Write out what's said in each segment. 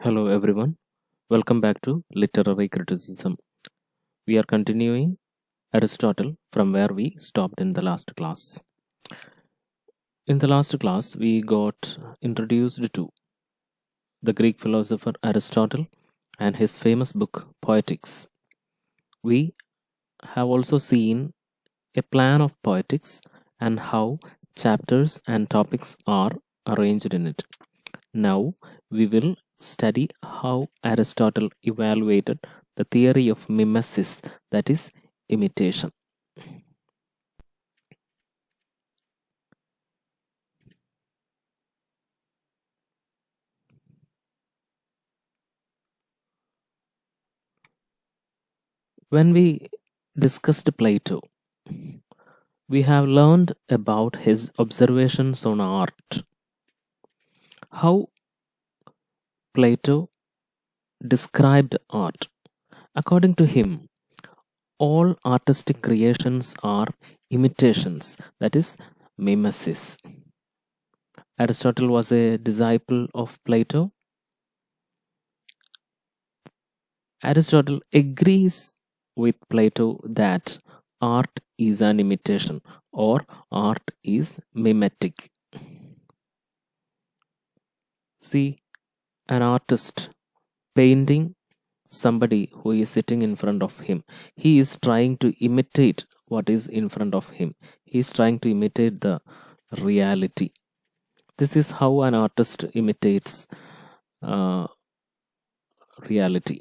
Hello everyone, welcome back to Literary Criticism. We are continuing Aristotle from where we stopped in the last class. In the last class, we got introduced to the Greek philosopher Aristotle and his famous book Poetics. We have also seen a plan of poetics and how chapters and topics are arranged in it. Now we will study how Aristotle evaluated the theory of mimesis, that is, imitation. When we discussed Plato, we have learned about his observations on art, how Plato described art. According to him, all artistic creations are imitations, that is, mimesis. Aristotle was a disciple of Plato. Aristotle agrees with Plato that art is an imitation or art is mimetic. See, an artist painting somebody who is sitting in front of him. He is trying to imitate what is in front of him. He is trying to imitate the reality. This is how an artist imitates reality.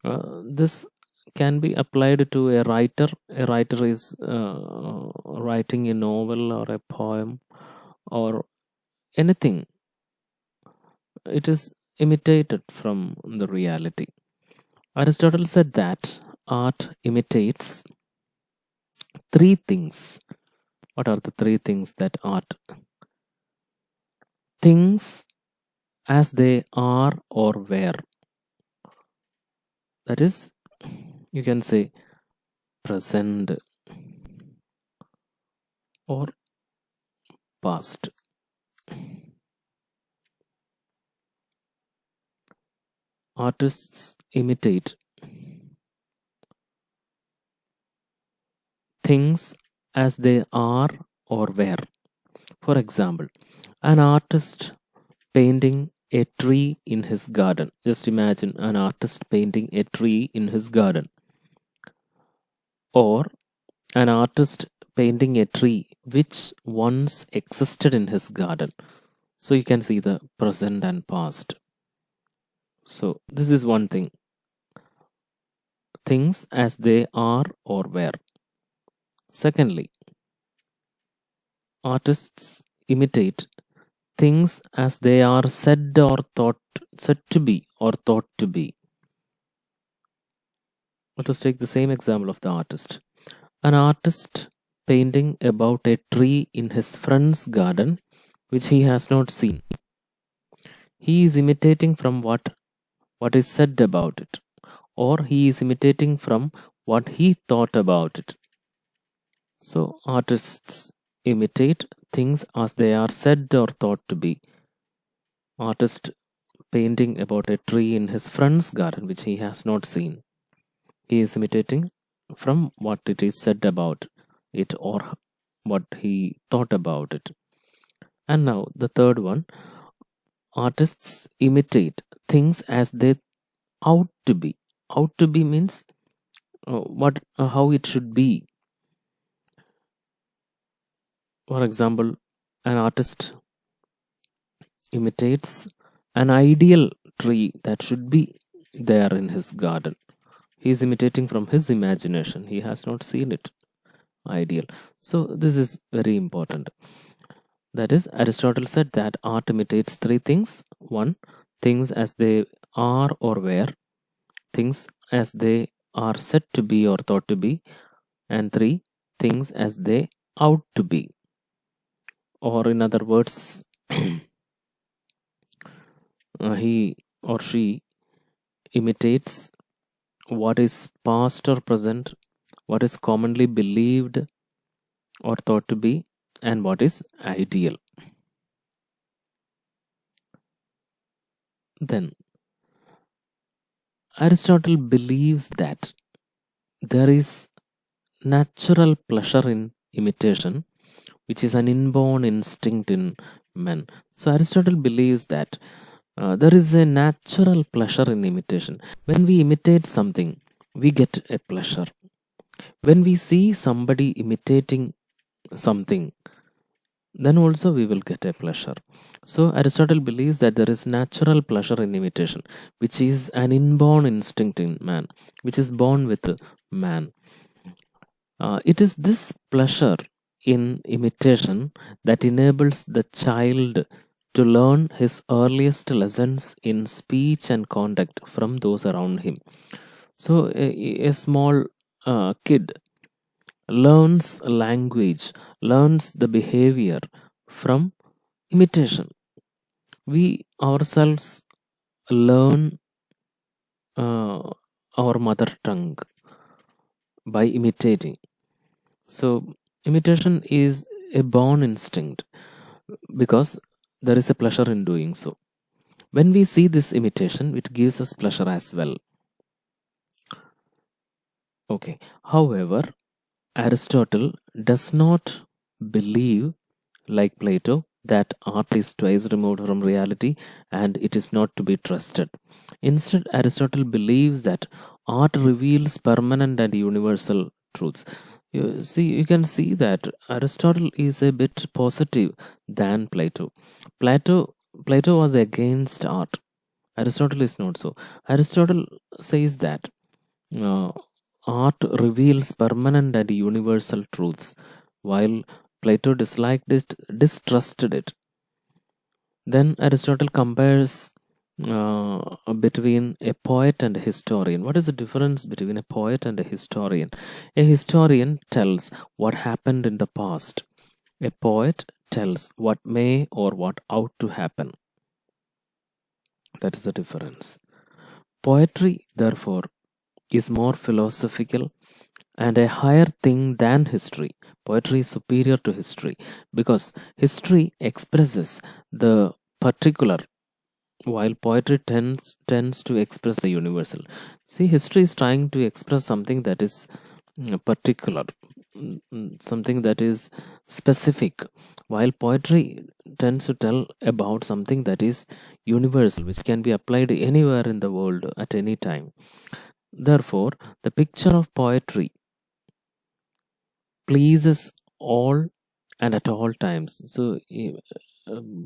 This can be applied to a writer. A writer is writing a novel or a poem or anything. It is imitated from the reality. Aristotle said that art imitates three things. What are the three things that art? Things as they are or were. That is, you can say present or past. Artists imitate things as they are or were. For example, an artist painting a tree in his garden. Just imagine an artist painting a tree in his garden. Or an artist painting a tree which once existed in his garden. So you can see the present and past. So this is one thing. Things as they are or were. Secondly, artists imitate things as they are said to be or thought to be. Let us take the same example of the artist. An artist painting about a tree in his friend's garden which he has not seen. He is imitating from what is said about it, or he is imitating from what he thought about it. So artists imitate things as they are said or thought to be. Artist painting about a tree in his friend's garden which he has not seen. He is imitating from what it is said about it or what he thought about it. And now the third one, artists imitate things as they ought to be. Ought to be means how it should be. For example, an artist imitates an ideal tree that should be there in his garden. He is imitating from his imagination. He has not seen it ideal. So this is very important. That is, Aristotle said that art imitates three things. One, things as they are or were. Things as they are said to be or thought to be. And three, things as they ought to be. Or in other words, he or she imitates what is past or present, what is commonly believed or thought to be, and what is ideal. Then Aristotle believes that there is natural pleasure in imitation, which is an inborn instinct in men. So Aristotle believes that there is a natural pleasure in imitation. When we imitate something, we get a pleasure. When we see somebody imitating something, then also we will get a pleasure. So Aristotle believes that there is natural pleasure in imitation, which is an inborn instinct in man, which is born with man. It is this pleasure in imitation that enables the child to learn his earliest lessons in speech and conduct from those around him. So, a small kid learns language, learns the behavior from imitation. We ourselves learn our mother tongue by imitating. So, imitation is a born instinct because there is a pleasure in doing so. When we see this imitation, it gives us pleasure as well. Okay. However, Aristotle does not believe, like Plato, that art is twice removed from reality and it is not to be trusted. Instead, Aristotle believes that art reveals permanent and universal truths. You can see that Aristotle is a bit positive than Plato. Plato was against art. Aristotle is not so. Aristotle says that uh, art reveals permanent and universal truths, while Plato disliked it, distrusted it. Then Aristotle compares between a poet and a historian. What is the difference between a poet and a historian? A historian tells what happened in the past. A poet tells what may or what ought to happen. That is the difference. Poetry, therefore, is more philosophical and a higher thing than history. Poetry is superior to history because history expresses the particular, while poetry tends to express the universal. See, history is trying to express something that is particular, something that is specific, while poetry tends to tell about something that is universal, which can be applied anywhere in the world at any time. Therefore, the picture of poetry pleases all and at all times. So,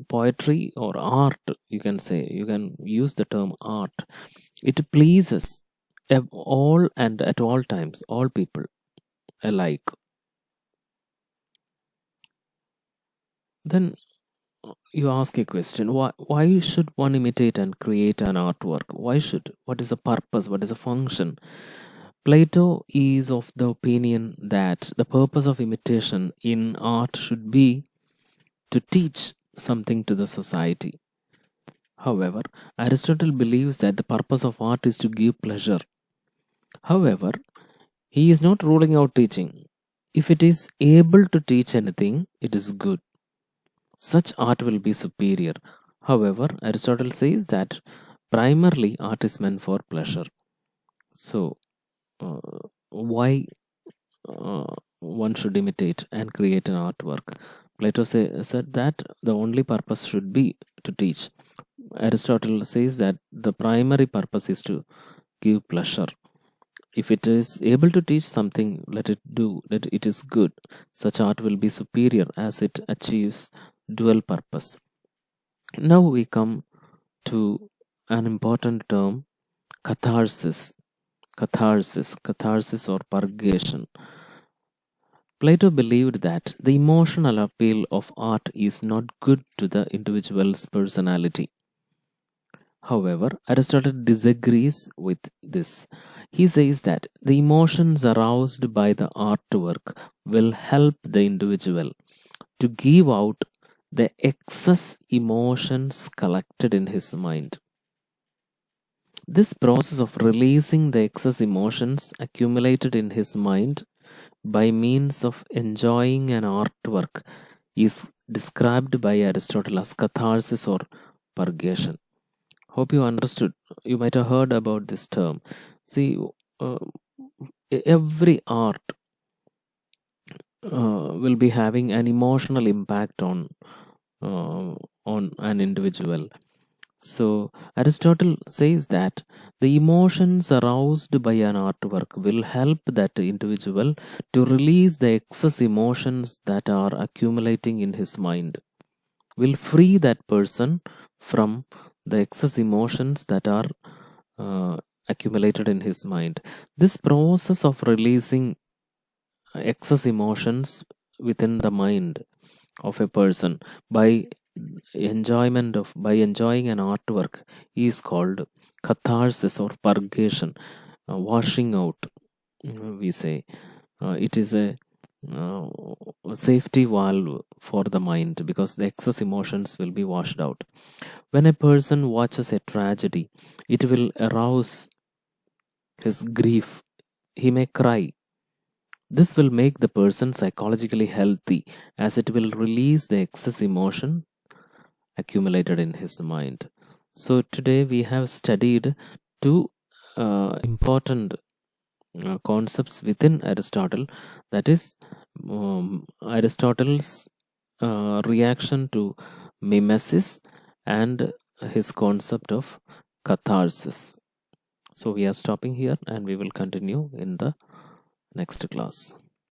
poetry or art, you can say, you can use the term art, it pleases all and at all times, all people alike. Then you ask a question, why should one imitate and create an artwork? Why should? What is the purpose? What is the function? Plato is of the opinion that the purpose of imitation in art should be to teach something to the society. However, Aristotle believes that the purpose of art is to give pleasure. However, he is not ruling out teaching. If it is able to teach anything, it is good. Such art will be superior. However, Aristotle says that primarily art is meant for pleasure. So, why one should imitate and create an artwork? Plato said that the only purpose should be to teach. Aristotle says that the primary purpose is to give pleasure. If it is able to teach something, let it do, let it is good. Such art will be superior as it achieves dual purpose. Now we come to an important term, catharsis. Catharsis or purgation. Plato believed that the emotional appeal of art is not good to the individual's personality. However, Aristotle disagrees with this. He says that the emotions aroused by the artwork will help the individual to give out the excess emotions collected in his mind. This process of releasing the excess emotions accumulated in his mind by means of enjoying an artwork is described by Aristotle as catharsis or purgation. Hope you understood. You might have heard about this term. See, uh, every art will be having an emotional impact uh, on an individual. So Aristotle says that the emotions aroused by an artwork will help that individual to release the excess emotions that are accumulating in his mind, will free that person from the excess emotions that are uh, accumulated in his mind. This process of releasing excess emotions within the mind of a person by by enjoying an artwork is called catharsis or purgation, washing out, we say. It is uh, a safety valve for the mind because the excess emotions will be washed out. When a person watches a tragedy, it will arouse his grief. He may cry. This will make the person psychologically healthy as it will release the excess emotion accumulated in his mind. So, today we have studied two important concepts within Aristotle, that is, Aristotle's reaction to mimesis and his concept of catharsis. So, we are stopping here and we will continue in the next class.